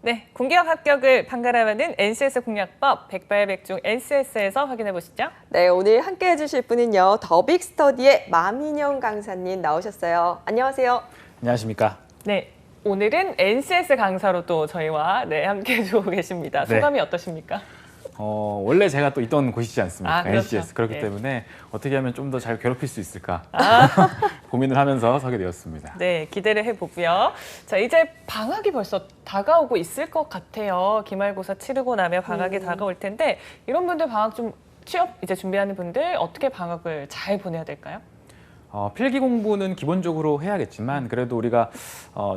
네, 공기업 합격을 판가름하는 NCS 공략법 백발백중 NCS에서 확인해 보시죠. 네, 오늘 함께 해주실 분은요. 더빅스터디의 마민영 강사님 나오셨어요. 안녕하세요. 안녕하십니까. 네, 오늘은 NCS 강사로 또 저희와 함께 해주고 계십니다. 네. 소감이 어떠십니까? 원래 제가 또 있던 곳이지 않습니까? 그렇죠. NCS. 그렇기 네. 때문에 어떻게 하면 좀 더 잘 괴롭힐 수 있을까 고민을 하면서 서게 되었습니다. 네, 기대를 해보고요. 자, 이제 방학이 벌써 다가오고 있을 것 같아요. 기말고사 치르고 나면 방학이 다가올 텐데 이런 분들 방학 좀 취업 이제 준비하는 분들 어떻게 방학을 잘 보내야 될까요? 필기 공부는 기본적으로 해야겠지만 그래도 우리가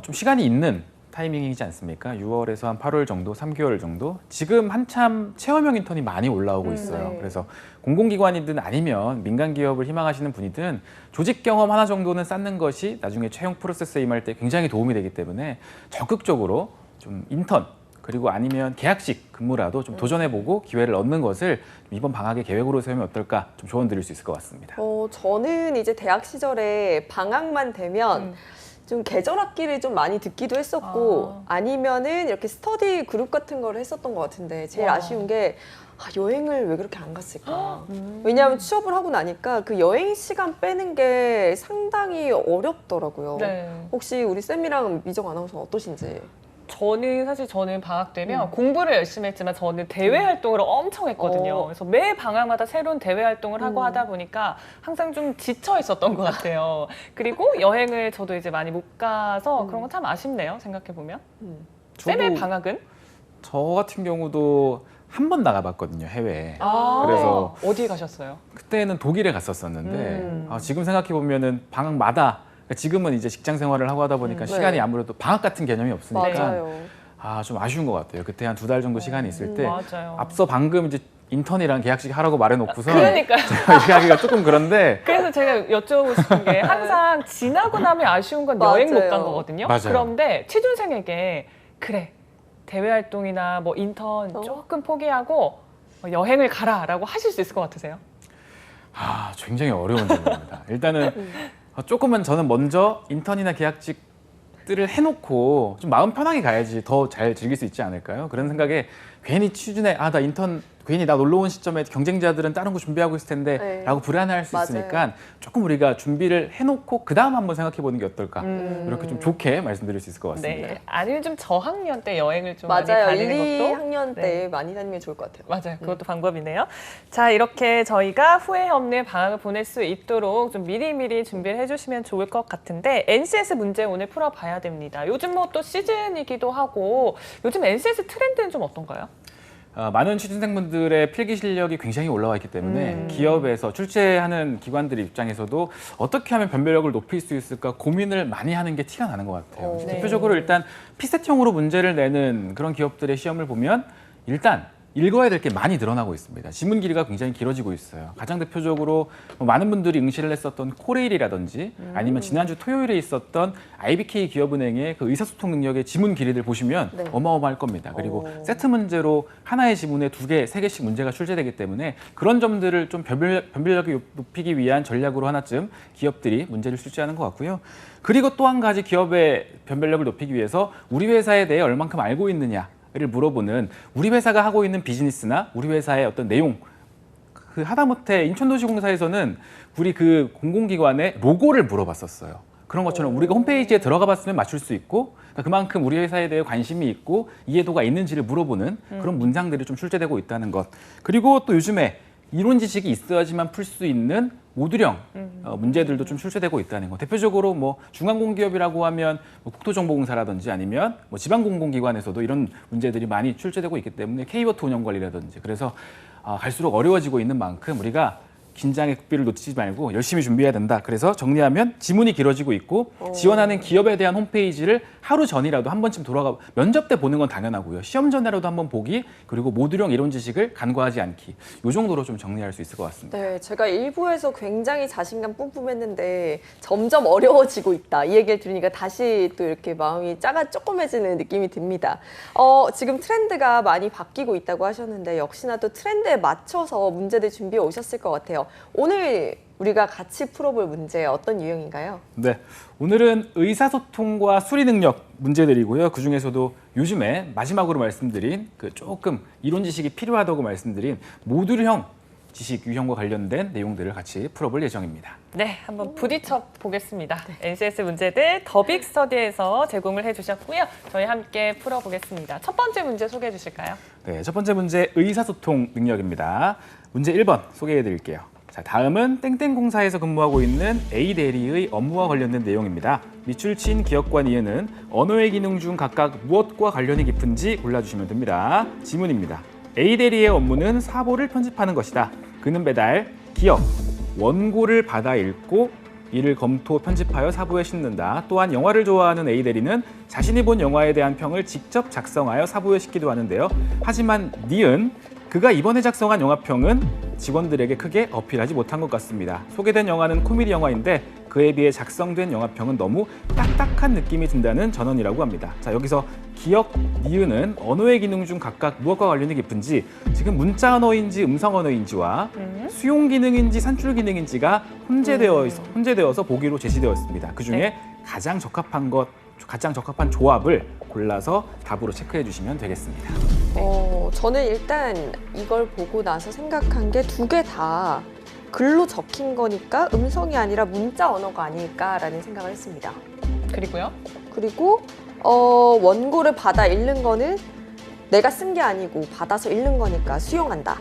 좀 시간이 있는 타이밍이지 않습니까? 6월에서 한 8월 정도, 3개월 정도. 지금 한참 체험형 인턴이 많이 올라오고 있어요. 네. 그래서 공공기관이든 아니면 민간 기업을 희망하시는 분이든 조직 경험 하나 정도는 쌓는 것이 나중에 채용 프로세스에 임할 때 굉장히 도움이 되기 때문에 적극적으로 좀 인턴 그리고 아니면 계약직 근무라도 좀 도전해보고 기회를 얻는 것을 이번 방학의 계획으로 세우면 어떨까 좀 조언 드릴 수 있을 것 같습니다. 저는 이제 대학 시절에 방학만 되면 좀 계절 학기를 좀 많이 듣기도 했었고 아니면은 이렇게 스터디 그룹 같은 걸 했었던 것 같은데 제일 아쉬운 게 여행을 왜 그렇게 안 갔을까? 왜냐하면 취업을 하고 나니까 그 여행 시간 빼는 게 상당히 어렵더라고요. 네. 혹시 우리 쌤이랑 미정 아나운서 어떠신지? 저는 방학 되면 공부를 열심히 했지만 저는 대외 활동을 엄청 했거든요. 그래서 매 방학마다 새로운 대외 활동을 하고 하다 보니까 항상 좀 지쳐 있었던 것 같아요. 그리고 여행을 저도 이제 많이 못 가서 그런 건 참 아쉽네요. 생각해 보면. 쌤의 방학은? 저 같은 경우도 한 번 나가봤거든요, 해외에. 아, 그래서 어디 가셨어요? 그때는 독일에 갔었었는데 지금 생각해 보면은 방학마다 그러니까 지금은 이제 직장 생활을 하고 하다 보니까 네. 시간이 아무래도 방학 같은 개념이 없으니까 맞아요. 좀 아쉬운 것 같아요. 그때 한 2달 정도 시간이 있을 때 맞아요. 앞서 방금 이제 인턴이랑 계약직 하라고 말해놓고서 그러니까요. 얘기하기가 조금 그런데 그래서 제가 여쭤보고 싶은 게 항상 지나고 나면 아쉬운 건 여행 못 간 맞아요. 거거든요. 맞아요. 그런데 취준생에게 그래 대외 활동이나 뭐 인턴 조금 포기하고 여행을 가라라고 하실 수 있을 것 같으세요? 굉장히 어려운 질문입니다. 일단은 조금은 저는 먼저 인턴이나 계약직들을 해놓고 좀 마음 편하게 가야지 더 잘 즐길 수 있지 않을까요? 그런 생각에 괜히 취준에 나 인턴 괜히 나 놀러 온 시점에 경쟁자들은 다른 거 준비하고 있을 텐데 네. 라고 불안해할 수 맞아요. 있으니까 조금 우리가 준비를 해놓고 그 다음 한번 생각해 보는 게 어떨까 이렇게 좀 좋게 말씀드릴 수 있을 것 같습니다. 네. 아니면 좀 저학년 때 여행을 좀 많이 맞아요. 다니는 1, 것도 2학년 때 네. 많이 다니면 좋을 것 같아요. 맞아요. 그것도 방법이네요. 자, 이렇게 저희가 후회 없는 방학을 보낼 수 있도록 좀 미리미리 준비를 해주시면 좋을 것 같은데 NCS 문제 오늘 풀어봐야 됩니다. 요즘 뭐 또 시즌이기도 하고 요즘 NCS 트렌드는 좀 어떤가요? 많은 취준생분들의 필기 실력이 굉장히 올라와 있기 때문에 기업에서 출제하는 기관들 입장에서도 어떻게 하면 변별력을 높일 수 있을까 고민을 많이 하는 게 티가 나는 것 같아요. 네. 대표적으로 일단 피셋형으로 문제를 내는 그런 기업들의 시험을 보면 일단 읽어야 될 게 많이 늘어나고 있습니다. 지문 길이가 굉장히 길어지고 있어요. 가장 대표적으로 많은 분들이 응시를 했었던 코레일이라든지 아니면 지난주 토요일에 있었던 IBK 기업은행의 그 의사소통 능력의 지문 길이들 보시면 네. 어마어마할 겁니다. 그리고 세트 문제로 하나의 지문에 2개, 3개씩 문제가 출제되기 때문에 그런 점들을 좀 변별력을 높이기 위한 전략으로 하나쯤 기업들이 문제를 출제하는 것 같고요. 그리고 또 한 가지 기업의 변별력을 높이기 위해서 우리 회사에 대해 얼만큼 알고 있느냐 를 물어보는 우리 회사가 하고 있는 비즈니스나 우리 회사의 어떤 내용 그 하다못해 인천도시공사에서는 우리 그 공공기관의 로고를 물어봤었어요. 그런 것처럼 우리가 홈페이지에 들어가 봤으면 맞출 수 있고 그만큼 우리 회사에 대해 관심이 있고 이해도가 있는지를 물어보는 그런 문장들이 좀 출제되고 있다는 것. 그리고 또 요즘에 이론 지식이 있어야지만 풀 수 있는 모듈형 문제들도 좀 출제되고 있다는 거. 대표적으로 뭐 중앙공기업이라고 하면 뭐 국토정보공사라든지 아니면 뭐 지방공공기관에서도 이런 문제들이 많이 출제되고 있기 때문에 K워트 운영관리라든지 그래서 갈수록 어려워지고 있는 만큼 우리가 긴장의 국비를 놓치지 말고 열심히 준비해야 된다. 그래서 정리하면 지문이 길어지고 있고 지원하는 기업에 대한 홈페이지를 하루 전이라도 한 번쯤 돌아가 면접 때 보는 건 당연하고요. 시험 전에라도 한번 보기 그리고 모듈형 이론 지식을 간과하지 않기. 이 정도로 좀 정리할 수 있을 것 같습니다. 네, 제가 일부에서 굉장히 자신감 뿜뿜했는데 점점 어려워지고 있다. 이 얘기를 들으니까 다시 또 이렇게 마음이 조그매지는 느낌이 듭니다. 지금 트렌드가 많이 바뀌고 있다고 하셨는데 역시나 또 트렌드에 맞춰서 문제들 준비해 오셨을 것 같아요. 오늘 우리가 같이 풀어볼 문제 어떤 유형인가요? 네, 오늘은 의사소통과 수리 능력 문제들이고요. 그 중에서도 요즘에 마지막으로 말씀드린 그 조금 이론 지식이 필요하다고 말씀드린 모듈형 지식 유형과 관련된 내용들을 같이 풀어볼 예정입니다. 네, 한번 부딪혀 보겠습니다. NCS 문제들 더빅 스터디에서 제공을 해주셨고요. 저희 함께 풀어보겠습니다. 첫 번째 문제 소개해 주실까요? 네, 첫 번째 문제 의사소통 능력입니다. 문제 1번 소개해 드릴게요. 자, 다음은 땡땡공사에서 근무하고 있는 A 대리의 업무와 관련된 내용입니다. 밑줄 친 기억과 니은은 언어의 기능 중 각각 무엇과 관련이 깊은지 골라주시면 됩니다. 지문입니다. A 대리의 업무는 사보를 편집하는 것이다. 그는 매달 기억, 원고를 받아 읽고 이를 검토, 편집하여 사보에 싣는다. 또한 영화를 좋아하는 A 대리는 자신이 본 영화에 대한 평을 직접 작성하여 사보에 싣기도 하는데요. 하지만 니은 그가 이번에 작성한 영화평은 직원들에게 크게 어필하지 못한 것 같습니다. 소개된 영화는 코미디 영화인데 그에 비해 작성된 영화평은 너무 딱딱한 느낌이 든다는 전언이라고 합니다. 자, 여기서 기억, 니은은 언어의 기능 중 각각 무엇과 관련이 깊은지 지금 문자 언어인지 음성 언어인지와 수용 기능인지 산출 기능인지가 혼재되어서 보기로 제시되었습니다. 그중에 가장 적합한 조합을 골라서 답으로 체크해 주시면 되겠습니다. 저는 일단 이걸 보고 나서 생각한 게 두 개 다 글로 적힌 거니까 음성이 아니라 문자 언어가 아닐까라는 생각을 했습니다. 그리고요? 그리고 원고를 받아 읽는 거는 내가 쓴 게 아니고 받아서 읽는 거니까 수용한다.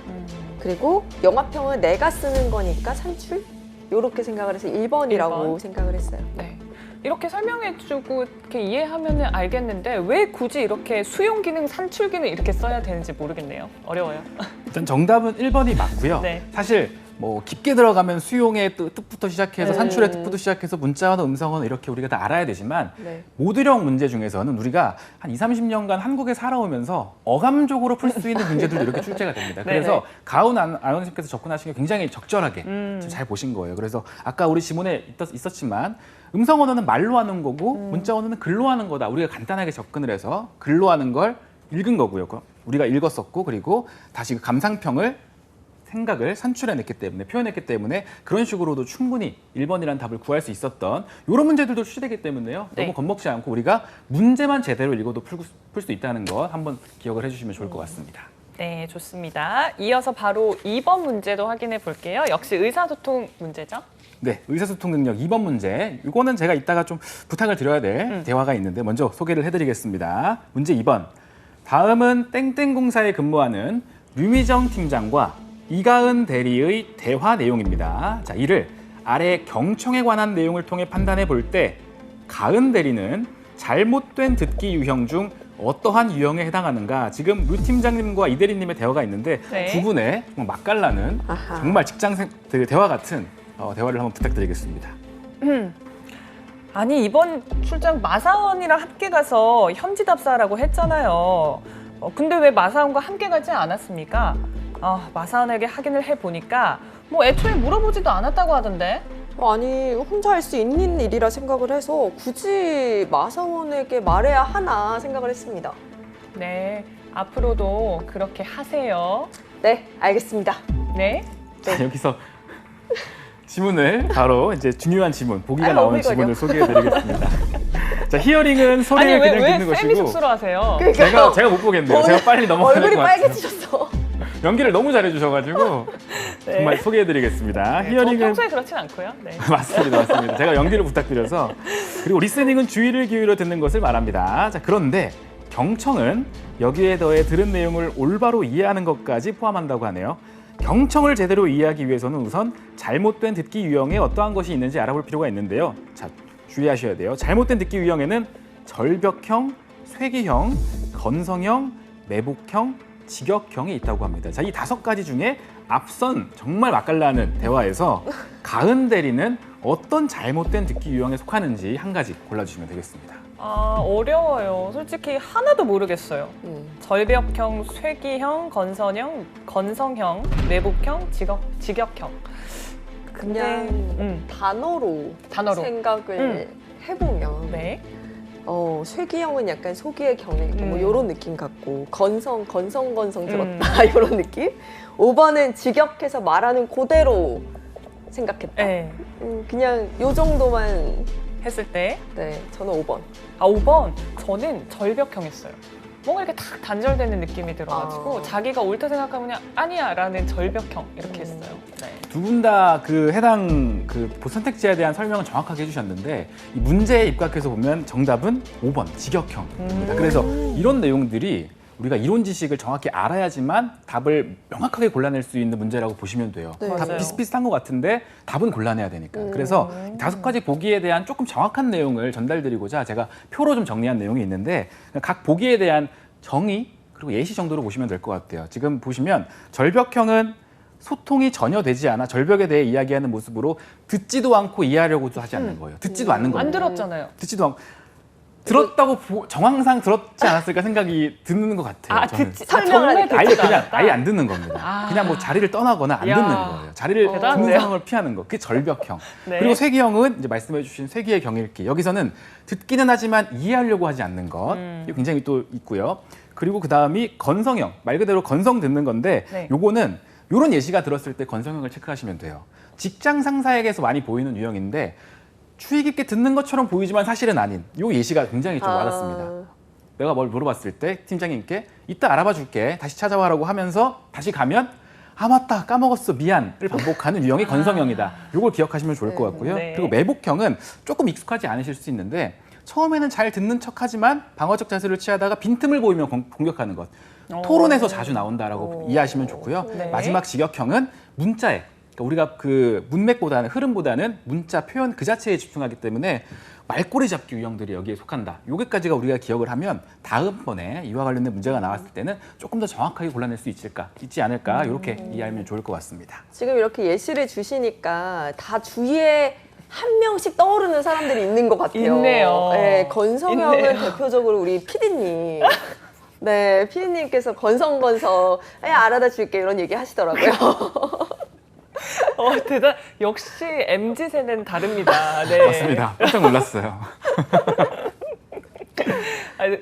그리고 영화평은 내가 쓰는 거니까 산출? 이렇게 생각을 해서 1번이라고 1번. 생각을 했어요. 네. 이렇게 설명해주고 이렇게 이해하면 알겠는데 왜 굳이 이렇게 수용 기능, 산출 기능 이렇게 써야 되는지 모르겠네요. 어려워요. 일단 정답은 1번이 맞고요. 네. 사실 뭐 깊게 들어가면 수용의 뜻부터 시작해서 네. 산출의 뜻부터 시작해서 문자 언어, 음성 언어 이렇게 우리가 다 알아야 되지만 네. 모듈형 문제 중에서는 우리가 한 20-30년간 한국에 살아오면서 어감적으로 풀 수 있는 문제들도 이렇게 출제가 됩니다. 그래서 네네. 가운 아나운서께서 접근하신 게 굉장히 적절하게 잘 보신 거예요. 그래서 아까 우리 지문에 있었지만 음성 언어는 말로 하는 거고 문자 언어는 글로 하는 거다. 우리가 간단하게 접근을 해서 글로 하는 걸 읽은 거고요. 우리가 읽었었고 그리고 다시 그 감상평을 생각을 산출해냈기 때문에 표현했기 때문에 그런 식으로도 충분히 1번이라는 답을 구할 수 있었던 이런 문제들도 출시되기 때문에요. 네. 너무 겁먹지 않고 우리가 문제만 제대로 읽어도 풀 수 있다는 것 한번 기억을 해주시면 좋을 것 같습니다. 네, 좋습니다. 이어서 바로 2번 문제도 확인해 볼게요. 역시 의사소통 문제죠? 네, 의사소통 능력 2번 문제. 이거는 제가 이따가 좀 부탁을 드려야 될 대화가 있는데 먼저 소개를 해드리겠습니다. 문제 2번. 다음은 땡땡공사에 근무하는 류미정 팀장과 이가은 대리의 대화 내용입니다. 자, 이를 아래 경청에 관한 내용을 통해 판단해 볼 때 가은 대리는 잘못된 듣기 유형 중 어떠한 유형에 해당하는가? 지금 류 팀장님과 이 대리님의 대화가 있는데 네. 두 분의 정말 맛깔나는 아하. 정말 직장생 대화 같은 대화를 한번 부탁드리겠습니다. 아니 이번 출장 마사원이랑 함께 가서 현지답사라고 했잖아요. 근데 왜 마사원과 함께 가지 않았습니까? 마사원에게 확인을 해보니까 뭐 애초에 물어보지도 않았다고 하던데. 아니 혼자 할 수 있는 일이라 생각을 해서 굳이 마사원에게 말해야 하나 생각을 했습니다. 네, 앞으로도 그렇게 하세요. 네, 알겠습니다. 네. 자, 여기서 지문을 바로 이제 중요한 지문, 보기가 아유, 나오는 어미거려. 지문을 소개해드리겠습니다. 자, 히어링은 아니 소리를 그냥 왜 듣는 쌤이 것이고 쑥스러워하세요? 제가 못 보겠네요. 제가 빨리 넘어가야 될 얼굴이 것 같아요. 빨개지셨어. 연기를 너무 잘해주셔가지고 네. 정말 소개해드리겠습니다. 저 히어링은 평소에 그렇진 않고요. 네. 맞습니다. 제가 연기를 부탁드려서 그리고 리스닝은 주의를 기울여 듣는 것을 말합니다. 자, 그런데 경청은 여기에 더해 들은 내용을 올바로 이해하는 것까지 포함한다고 하네요. 경청을 제대로 이해하기 위해서는 우선 잘못된 듣기 유형에 어떠한 것이 있는지 알아볼 필요가 있는데요. 자, 주의하셔야 돼요. 잘못된 듣기 유형에는 절벽형, 쇄기형, 건성형, 매복형, 직역형이 있다고 합니다. 자, 이 5가지 중에 앞선 정말 맛깔나는 대화에서 가은 대리는 어떤 잘못된 듣기 유형에 속하는지 한 가지 골라주시면 되겠습니다. 어려워요. 솔직히 하나도 모르겠어요. 절벽형, 쇄기형, 건성형, 매복형, 직역형. 그냥 단어로 생각을 해보면 네. 쇄기형은 약간 소기의 경외 뭐 이런 느낌 같고 건성 들었다 이런 느낌. 5번은 직역해서 말하는 그대로 생각했다. 네. 그냥 요 정도만. 했을 때 네, 저는 5번. 5번 저는 절벽형했어요. 뭔가 이렇게 탁 단절되는 느낌이 들어가지고 아. 자기가 옳다 생각하면 그냥 아니야 라는 절벽형 이렇게 했어요. 네. 두 분 다 그 해당 그 선택지에 대한 설명을 정확하게 해주셨는데 이 문제에 입각해서 보면 정답은 5번 직역형입니다. 그래서 이런 내용들이 우리가 이론 지식을 정확히 알아야지만 답을 명확하게 골라낼 수 있는 문제라고 보시면 돼요. 네. 다 맞아요. 비슷비슷한 것 같은데 답은 골라내야 되니까. 그래서 5가지 보기에 대한 조금 정확한 내용을 전달드리고자 제가 표로 좀 정리한 내용이 있는데 각 보기에 대한 정의 그리고 예시 정도로 보시면 될 것 같아요. 지금 보시면 절벽형은 소통이 전혀 되지 않아 절벽에 대해 이야기하는 모습으로 듣지도 않고 이해하려고도 하지 않는 거예요. 듣지도 않는 거예요. 안 들었잖아요. 듣지도 않고 들었다고 정황상 들었지 않았을까 생각이 드는 것 같아요. 저는. 정말 아예 듣지도 그냥 않았다? 아예 안 듣는 겁니다. 아. 그냥 뭐 자리를 떠나거나 안 이야. 듣는 거예요. 자리를 듣는 대단한데요? 상황을 피하는 거. 그게 절벽형. 네. 그리고 쇠기형은 이제 말씀해주신 쇠기의 경읽기. 여기서는 듣기는 하지만 이해하려고 하지 않는 것. 이게 굉장히 또 있고요. 그리고 그 다음이 건성형. 말 그대로 건성 듣는 건데 네. 요거는 요런 예시가 들었을 때 건성형을 체크하시면 돼요. 직장 상사에게서 많이 보이는 유형인데 추위 깊게 듣는 것처럼 보이지만 사실은 아닌 요 예시가 굉장히 좀 와닿습니다. 내가 뭘 물어봤을 때 팀장님께 이따 알아봐 줄게 다시 찾아와라고 하면서 다시 가면 아 맞다 까먹었어 미안을 반복하는 유형이 건성형이다. 요걸 기억하시면 좋을 것 같고요. 네. 그리고 매복형은 조금 익숙하지 않으실 수 있는데 처음에는 잘 듣는 척하지만 방어적 자세를 취하다가 빈틈을 보이면 공격하는 것. 토론에서 자주 나온다라고 이해하시면 좋고요. 네. 마지막 직역형은 문자에 그러니까 우리가 그 문맥보다는 흐름보다는 문자 표현 그 자체에 집중하기 때문에 말꼬리 잡기 유형들이 여기에 속한다. 여기까지가 우리가 기억을 하면 다음번에 이와 관련된 문제가 나왔을 때는 조금 더 정확하게 골라낼 수 있지 않을까 이렇게 이해하면 좋을 것 같습니다. 지금 이렇게 예시를 주시니까 다 주위에 한 명씩 떠오르는 사람들이 있는 것 같아요. 있네요. 네, 건성형은 있네요. 대표적으로 우리 PD님. 네, PD님께서 건성 알아다 줄게 이런 얘기 하시더라고요. 대단. 역시 MZ세대는 다릅니다. 네. 맞습니다. 깜짝 놀랐어요.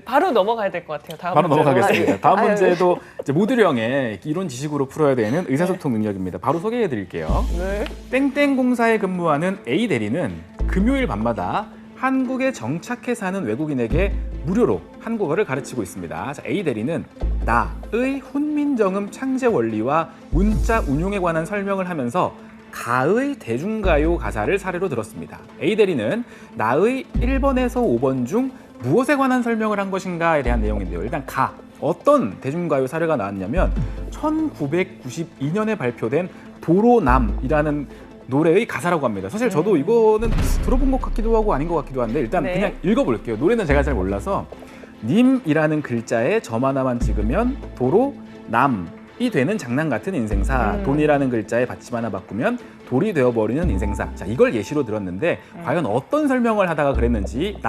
바로 넘어가야 될 것 같아요. 다음 바로 문제로. 넘어가겠습니다. 다음 아유. 문제도 이제 모듈형의 이론 지식으로 풀어야 되는 의사소통 능력입니다. 바로 소개해 드릴게요. 네. 땡땡 공사에 근무하는 A 대리는 금요일 밤마다 한국에 정착해 사는 외국인에게 무료로 한국어를 가르치고 있습니다. 자, A 대리는 나의 훈민정음 창제 원리와 문자 운용에 관한 설명을 하면서 가의 대중가요 가사를 사례로 들었습니다. A 대리는 나의 1번에서 5번 중 무엇에 관한 설명을 한 것인가에 대한 내용인데요. 일단 어떤 대중가요 사례가 나왔냐면 1992년에 발표된 도로남이라는 노래의 가사라고 합니다. 사실 저도 이거는 들어본 것 같기도 하고 아닌 것 같기도 한데 일단 네. 그냥 읽어볼게요. 노래는 제가 잘 몰라서 님이라는 글자에 점 하나만 찍으면 도로 남이 되는 장난 같은 인생사. 돈이라는 글자에 받침 하나 바꾸면 돌이 되어버리는 인생사. 자, 이걸 예시로 들었는데 과연 어떤 설명을 하다가 그랬는지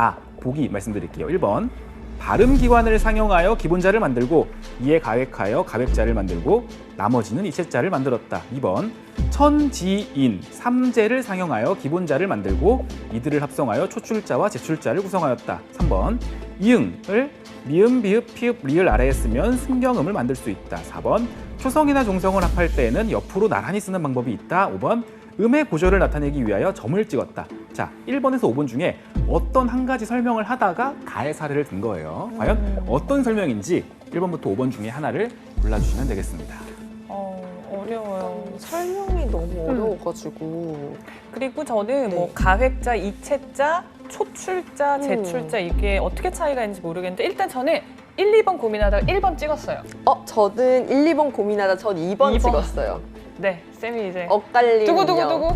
보기 말씀드릴게요. 1번 발음기관을 상용하여 기본자를 만들고 이에 가획하여 가획자를 만들고 나머지는 이체자를 만들었다. 2번 천지인 삼재를 상용하여 기본자를 만들고 이들을 합성하여 초출자와 제출자를 구성하였다. 3번 이응을 미음, 비읍, 피읍, 리을 아래에 쓰면 승경음을 만들 수 있다. 4번 초성이나 종성을 합할 때에는 옆으로 나란히 쓰는 방법이 있다. 5번 음의 구조를 나타내기 위하여 점을 찍었다. 자, 1번에서 5번 중에 어떤 한 가지 설명을 하다가 가의 사례를 든 거예요. 과연 어떤 설명인지 1번부터 5번 중에 하나를 골라주시면 되겠습니다. 어려워요. 설명이 너무 어려워가지고. 그리고 저는 네. 뭐 가획자, 이체자, 초출자, 제출자 이게 어떻게 차이가 있는지 모르겠는데 일단 저는 1, 2번 고민하다가 1번 찍었어요. 저는 1, 2번 고민하다 전 2번 2번. 찍었어요. 네, 쌤이 이제 엇갈리는요. 두구두구두구.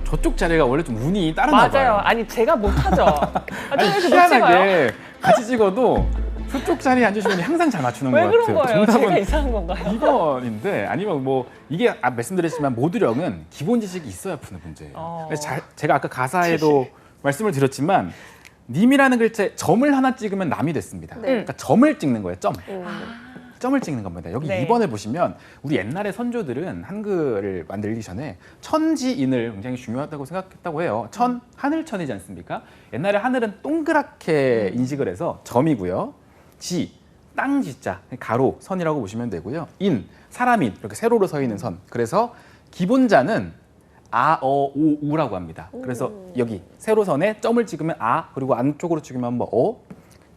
저쪽 자리가 원래 좀 운이 따르나 맞아요. 봐요. 아니 제가 못하죠. 아니, 좀 이렇게 못 찍어요. 희한하게 같이 찍어도 저쪽 자리에 앉으신 분이 항상 잘 맞추는 왜 것 그런 같아요. 거예요? 제가 정답은 이상한 건가요? 2번인데 아니면 뭐 이게 말씀드렸지만 모듈형은 기본 지식이 있어야 푸는 문제예요. 그래서 제가 아까 가사에도 말씀을 드렸지만 님이라는 글자에 점을 하나 찍으면 남이 됐습니다. 네. 그러니까 점을 찍는 거예요. 점을 찍는 겁니다. 여기 네. 2번을 보시면 우리 옛날에 선조들은 한글을 만들기 전에 천지인을 굉장히 중요하다고 생각했다고 해요. 하늘천이지 않습니까? 옛날에 하늘은 동그랗게 인식을 해서 점이고요. 땅지자, 가로, 선이라고 보시면 되고요. 사람인, 이렇게 세로로 서 있는 선. 그래서 기본자는 아, 어, 오, 우라고 합니다. 그래서 여기 세로선에 점을 찍으면 아, 그리고 안쪽으로 찍으면 뭐 어,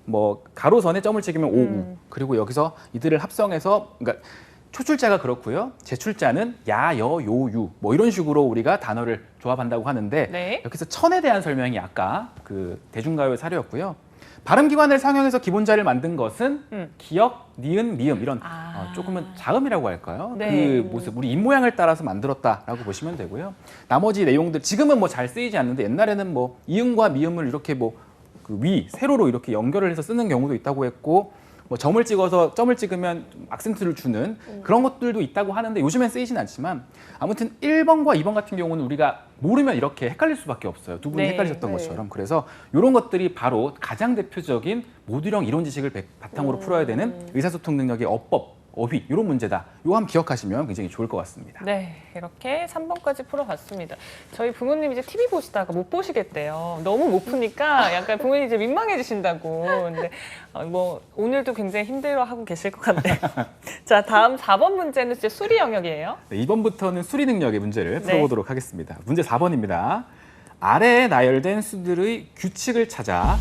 뭐 가로선에 점을 찍으면 오, 우. 그리고 여기서 이들을 합성해서 그러니까 초출자가 그렇고요. 제출자는 야, 여, 요, 유 뭐 이런 식으로 우리가 단어를 조합한다고 하는데 네. 여기서 천에 대한 설명이 아까 그 대중가요의 사례였고요. 발음기관을 상용해서 기본자를 만든 것은 기역, 니은, 미음 이런 조금은 자음이라고 할까요? 네. 그 모습, 우리 입모양을 따라서 만들었다라고 보시면 되고요. 나머지 내용들 지금은 뭐 잘 쓰이지 않는데 옛날에는 뭐 이음과 미음을 이렇게 뭐 그 위, 세로로 이렇게 연결을 해서 쓰는 경우도 있다고 했고 뭐 점을 찍어서 점을 찍으면 좀 악센트를 주는 그런 것들도 있다고 하는데 요즘엔 쓰이진 않지만 아무튼 1번과 2번 같은 경우는 우리가 모르면 이렇게 헷갈릴 수밖에 없어요. 두 분이 네. 헷갈리셨던 네. 것처럼. 그래서 이런 것들이 바로 가장 대표적인 모듈형 이론 지식을 바탕으로 풀어야 되는 의사소통 능력의 어법, 어휘 이런 문제다. 이거 한번 기억하시면 굉장히 좋을 것 같습니다. 네, 이렇게 3번까지 풀어봤습니다. 저희 부모님 이제 TV 보시다가 못 보시겠대요. 너무 못 푸니까 약간 부모님 이제 민망해지신다고. 근데 뭐 오늘도 굉장히 힘들어하고 계실 것 같네요. 자, 다음 4번 문제는 이제 수리 영역이에요. 네, 2번부터는 수리 능력의 문제를 네. 풀어보도록 하겠습니다. 문제 4번입니다. 아래에 나열된 수들의 규칙을 찾아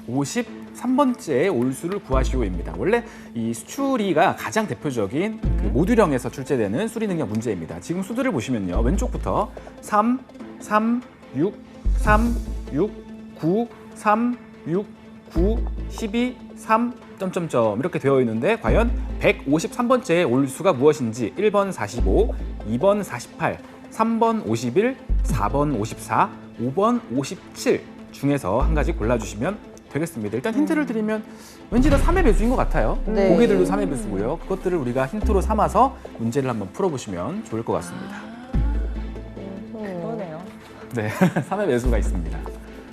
153번째의 올수를 구하시오입니다. 원래 이 수추리가 가장 대표적인 그 모듈형에서 출제되는 수리 능력 문제입니다. 지금 수들을 보시면요. 왼쪽부터 3, 3, 6, 3, 6, 9, 3, 6, 9, 12, 3, 점점점 이렇게 되어 있는데 과연 153번째의 올수가 무엇인지 1번 45, 2번 48, 3번 51, 4번 54, 5번 57 중에서 한 가지 골라주시면 되겠습니다. 일단 힌트를 드리면 왠지 다 3의 배수인 것 같아요. 네. 보기들도 3의 배수고요. 그것들을 우리가 힌트로 삼아서 문제를 한번 풀어보시면 좋을 것 같습니다. 그러네요. 네, 3의 배수가 있습니다.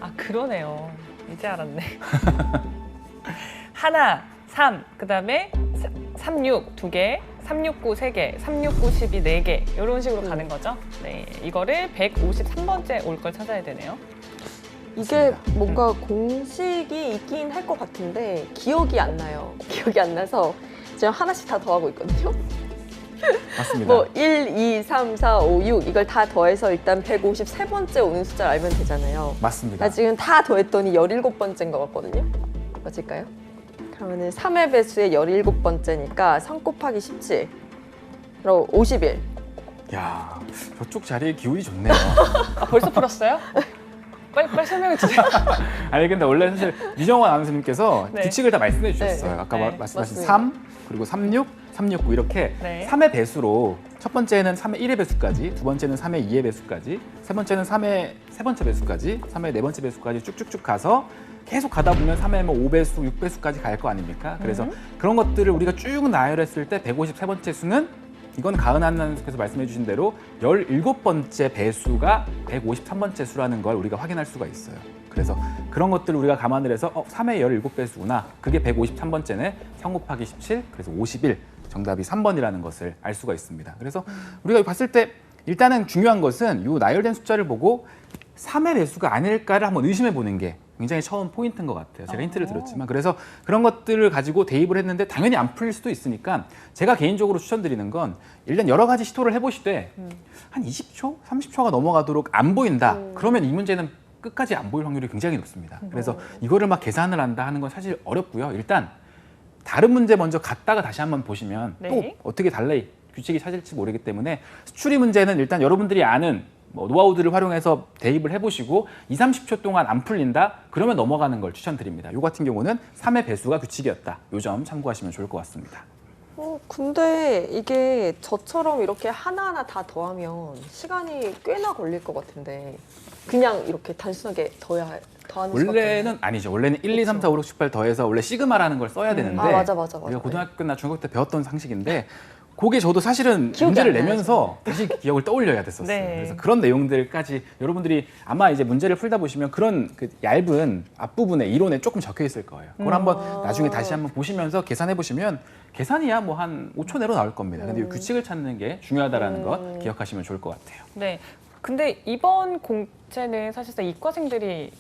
아, 그러네요. 이제 알았네. 하나, 3, 그 다음에 36, 2개, 369, 3개, 369, 12, 4개 이런 식으로 가는 거죠. 네, 이거를 153번째 올 걸 찾아야 되네요. 이게 뭔가 공식이 있긴 할 것 같은데 기억이 안 나요. 기억이 안 나서 지금 하나씩 다 더하고 있거든요. 맞습니다. 뭐 1, 2, 3, 4, 5, 6 이걸 다 더해서 일단 153번째 오는 숫자를 알면 되잖아요. 맞습니다. 나 지금 다 더했더니 17번째인 것 같거든요. 맞을까요? 그러면은 3의 배수의 17번째니까 3 곱하기 17 그럼 51. 야, 저쪽 자리에 기운이 좋네요. 아, 벌써 풀었어요? 빨리 설명해 주세요. 아니 근데 원래 사실 유정원 아나운서님께서 네. 규칙을 다 말씀해 주셨어요. 네. 아까 네. 말씀하신 맞습니다. 3, 그리고 36, 369 이렇게 네. 3의 배수로 첫 번째는 3의 1의 배수까지, 두 번째는 3의 2의 배수까지, 세 번째는 3의 세 번째 배수까지, 3의 네 번째 배수까지 쭉쭉쭉 가서 계속 가다 보면 3의 뭐 5배수, 6배수까지 갈 거 아닙니까? 그래서 그런 것들을 우리가 쭉 나열했을 때 153번째 수는 이건 가은 아나운서께서 말씀해 주신 대로 17번째 배수가 153번째 수라는 걸 우리가 확인할 수가 있어요. 그래서 그런 것들을 우리가 감안을 해서 3의 17배수구나. 그게 153번째네. 3 곱하기 17, 그래서 51. 정답이 3번이라는 것을 알 수가 있습니다. 그래서 우리가 봤을 때 일단은 중요한 것은 이 나열된 숫자를 보고 3의 배수가 아닐까를 한번 의심해 보는 게 굉장히 처음 포인트인 것 같아요. 제가 힌트를 드렸지만. 그래서 그런 것들을 가지고 대입을 했는데 당연히 안 풀릴 수도 있으니까 제가 개인적으로 추천드리는 건 일단 여러 가지 시도를 해보시되 한 20초, 30초가 넘어가도록 안 보인다. 그러면 이 문제는 끝까지 안 보일 확률이 굉장히 높습니다. 그래서 이거를 막 계산을 한다 하는 건 사실 어렵고요. 일단 다른 문제 먼저 갔다가 다시 한번 보시면 네. 또 어떻게 달리 규칙이 찾을지 모르기 때문에 수출이 문제는 일단 여러분들이 아는 뭐 노하우들을 활용해서 대입을 해보시고 2, 30초 동안 안 풀린다? 그러면 넘어가는 걸 추천드립니다. 요 같은 경우는 3의 배수가 규칙이었다. 요 점 참고하시면 좋을 것 같습니다. 근데 이게 저처럼 이렇게 하나하나 다 더하면 시간이 꽤나 걸릴 것 같은데 그냥 이렇게 단순하게 더하는 수밖에 원래는 아니죠. 원래는 1, 2, 3, 4, 5, 6, 7, 8 더해서 원래 시그마라는 걸 써야 되는데 아, 맞아. 우리가 고등학교나 중학교 때 배웠던 상식인데 그게 저도 사실은 기억이 문제를 안 나요, 내면서 다시 기억을 떠올려야 됐었어요. 네. 그래서 그런 내용들까지 여러분들이 아마 이제 문제를 풀다 보시면 그런 그 얇은 앞부분에 이론에 조금 적혀 있을 거예요. 그걸 한번 나중에 다시 한번 보시면서 계산해 보시면 계산이야 뭐 한 5초 내로 나올 겁니다. 근데 이 규칙을 찾는 게 중요하다라는 거 기억하시면 좋을 것 같아요. 네. 근데 이번 공채는 사실상 이과생들이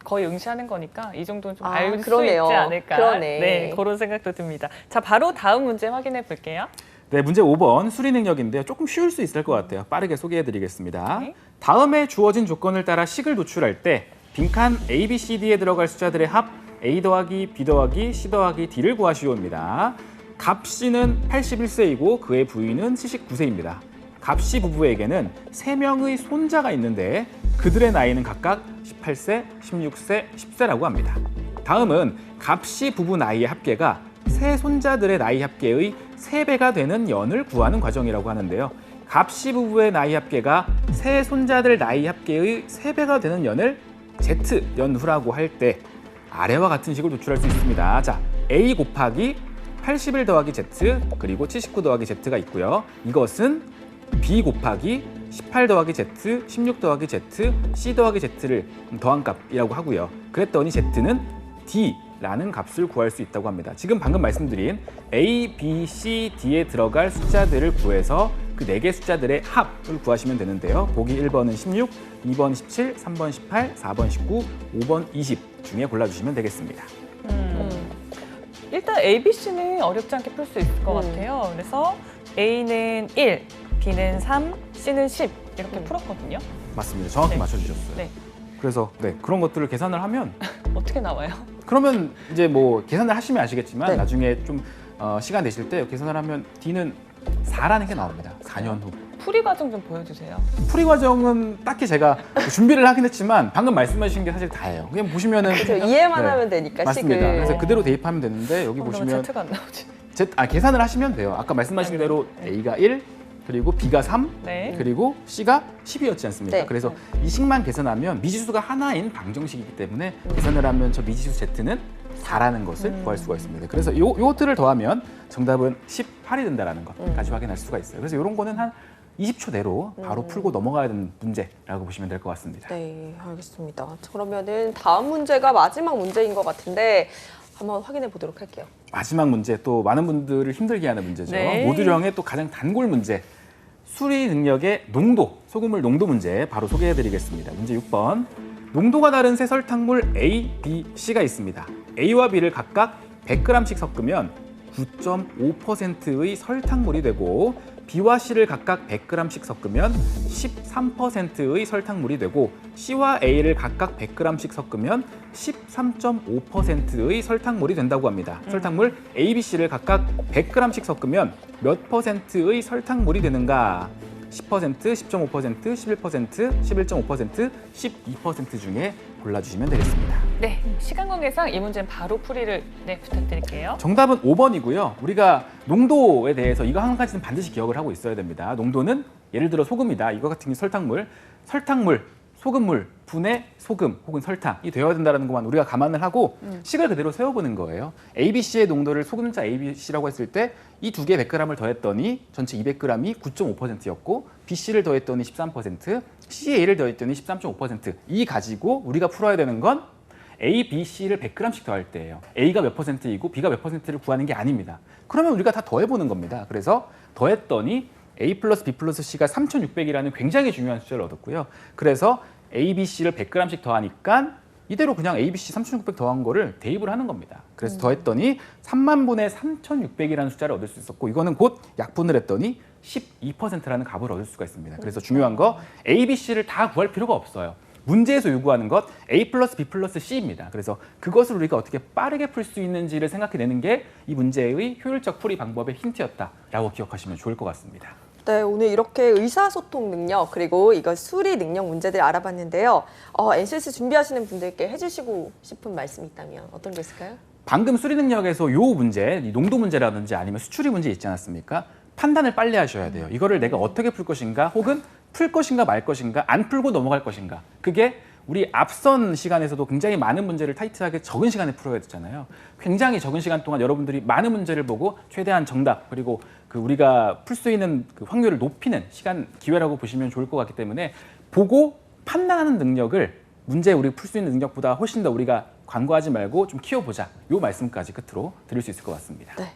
거의 응시하는 거니까 이 정도는 좀 알 수 그러네요. 있지 않을까. 그러네. 네, 그런 생각도 듭니다. 자, 바로 다음 문제 확인해 볼게요. 네, 문제 5번 수리 능력인데요. 조금 쉬울 수 있을 것 같아요. 빠르게 소개해드리겠습니다. 네. 다음에 주어진 조건을 따라 식을 도출할 때 빈칸 A, B, C, D에 들어갈 숫자들의 합 A 더하기 B 더하기 C 더하기 D를 구하시오입니다. 갑 C는 81세이고 그의 부인은 79세입니다. 갑 C 부부에게는 3명의 손자가 있는데 그들의 나이는 각각 18세, 16세, 10세라고 합니다. 다음은 갑 C 부부 나이의 합계가 세 손자들의 나이 합계의 3배가 되는 연을 구하는 과정이라고 하는데요. 갑 C 부부의 나이 합계가 세 손자들 나이 합계의 3배가 되는 연을 Z 연후라고 할 때 아래와 같은 식을 도출할 수 있습니다. 자, A 곱하기 81 더하기 Z 그리고 79 더하기 Z가 있고요. 이것은 B 곱하기 18 더하기 Z, 16 더하기 Z, C 더하기 Z를 더한 값이라고 하고요. 그랬더니 Z는 D라는 값을 구할 수 있다고 합니다. 지금 방금 말씀드린 A, B, C, D에 들어갈 숫자들을 구해서 그 4개 숫자들의 합을 구하시면 되는데요. 보기 1번은 16, 2번 17, 3번 18, 4번 19, 5번 20 중에 골라주시면 되겠습니다. 일단 A, B, C는 어렵지 않게 풀 수 있을 것 같아요. 그래서 A는 1, B는 3, C는 10 이렇게 풀었거든요. 맞습니다. 정확히 네. 맞춰주셨어요. 네. 그래서 그런 것들을 계산을 하면 어떻게 나와요? 그러면 이제 뭐 계산을 하시면 아시겠지만 네. 나중에 좀 시간 되실 때 계산을 하면 D는 4라는 게 나옵니다. 4년 후. 풀이 과정 좀 보여주세요. 풀이 과정은 딱히 제가 준비를 하긴 했지만 방금 말씀하신 게 사실 다예요. 그냥 보시면은 그래서 이해만 네. 하면 되니까 맞습니다. 식을. 그래서 그대로 대입하면 되는데 여기 그럼 보시면 Z가 안 나오지. 계산을 하시면 돼요. 아까 말씀하신 대로 A가 1, 그리고 B가 3, 네. 그리고 C가 10이었지 않습니까? 네. 그래서 이 식만 계산하면 미지수가 하나인 방정식이기 때문에 계산을 하면 저 미지수 Z는 4라는 것을 구할 수가 있습니다. 그래서 요것들을 더하면 정답은 18이 된다는 것까지 확인할 수가 있어요. 그래서 이런 거는 한 20초 내로 바로 풀고 넘어가야 되는 문제라고 보시면 될 것 같습니다. 네, 알겠습니다. 그러면은 다음 문제가 마지막 문제인 것 같은데 한번 확인해 보도록 할게요. 마지막 문제, 또 많은 분들을 힘들게 하는 문제죠. 네. 모듈형의 또 가장 단골 문제, 수리 능력의 농도, 소금물 농도 문제 바로 소개해드리겠습니다. 문제 6번. 농도가 다른 세 설탕물 A, B, C가 있습니다. A와 B를 각각 100g씩 섞으면 9.5%의 설탕물이 되고 B와 C를 각각 100g씩 섞으면 13%의 설탕물이 되고 C와 A를 각각 100g씩 섞으면 13.5%의 설탕물이 된다고 합니다. 설탕물 A, B, C를 각각 100g씩 섞으면 몇 퍼센트의 설탕물이 되는가? 10%, 10.5%, 11%, 11.5%, 12% 중에 골라주시면 되겠습니다. 네, 시간 관계상 이 문제는 바로 풀이를 부탁드릴게요. 정답은 5번이고요. 우리가 농도에 대해서 이거 한 가지는 반드시 기억을 하고 있어야 됩니다. 농도는 예를 들어 소금이다. 이거 같은 게 설탕물, 소금물, 분해 소금 혹은 설탕이 되어야 된다는 것만 우리가 감안을 하고 식을 그대로 세워보는 거예요. ABC의 농도를 소금자 ABC라고 했을 때 이 두 개 100g을 더했더니 전체 200g이 9.5%였고 BC를 더했더니 13%, CA를 더했더니 13.5%. 이 가지고 우리가 풀어야 되는 건 A, B, C를 100g씩 더할 때예요. A가 몇 퍼센트이고 B가 몇 퍼센트를 구하는 게 아닙니다. 그러면 우리가 다 더해보는 겁니다. 그래서 더했더니 A 플러스 B 플러스 C가 3,600이라는 굉장히 중요한 숫자를 얻었고요. 그래서 A, B, C를 100g씩 더하니까 이대로 그냥 A, B, C 3,600 더한 거를 대입을 하는 겁니다. 그래서 더했더니 30,000분의 3,600이라는 숫자를 얻을 수 있었고 이거는 곧 약분을 했더니 12%라는 값을 얻을 수가 있습니다. 그래서 중요한 거 A, B, C를 다 구할 필요가 없어요. 문제에서 요구하는 것 A 플러스 B 플러스 C입니다. 그래서 그것을 우리가 어떻게 빠르게 풀 수 있는지를 생각해내는 게 이 문제의 효율적 풀이 방법의 힌트였다라고 기억하시면 좋을 것 같습니다. 네, 오늘 이렇게 의사소통 능력 그리고 이거 수리 능력 문제들 알아봤는데요. NCS 준비하시는 분들께 해주시고 싶은 말씀이 있다면 어떤 게 있을까요? 방금 수리 능력에서 요 문제, 이 농도 문제라든지 아니면 수출이 문제 있지 않았습니까? 판단을 빨리 하셔야 돼요. 이거를 내가 어떻게 풀 것인가 혹은 풀 것인가 말 것인가 안 풀고 넘어갈 것인가. 그게 우리 앞선 시간에서도 굉장히 많은 문제를 타이트하게 적은 시간에 풀어야 되잖아요. 굉장히 적은 시간 동안 여러분들이 많은 문제를 보고 최대한 정답 그리고 우리가 풀 수 있는 그 확률을 높이는 시간, 기회라고 보시면 좋을 것 같기 때문에 보고 판단하는 능력을 문제 우리 풀 수 있는 능력보다 훨씬 더 우리가 관과하지 말고 좀 키워보자. 요 말씀까지 끝으로 드릴 수 있을 것 같습니다. 네.